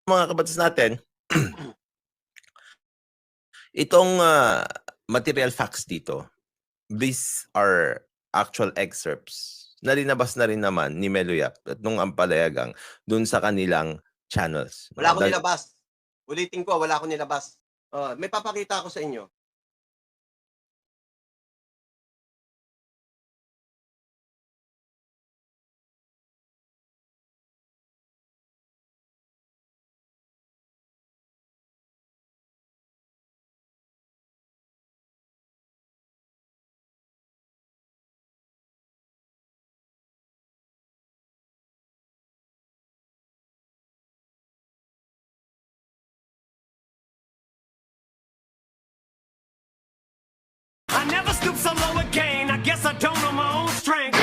mga kabatas natin, itong material facts dito, these are actual excerpts na linabas na rin naman ni Melo Yap at nung Ampalayagang dun sa kanilang channels. Wala akong nilabas. Ulitin ko, wala akong nilabas. May papakita ako sa inyo. I never stoop so low again. I guess I don't know my own strength.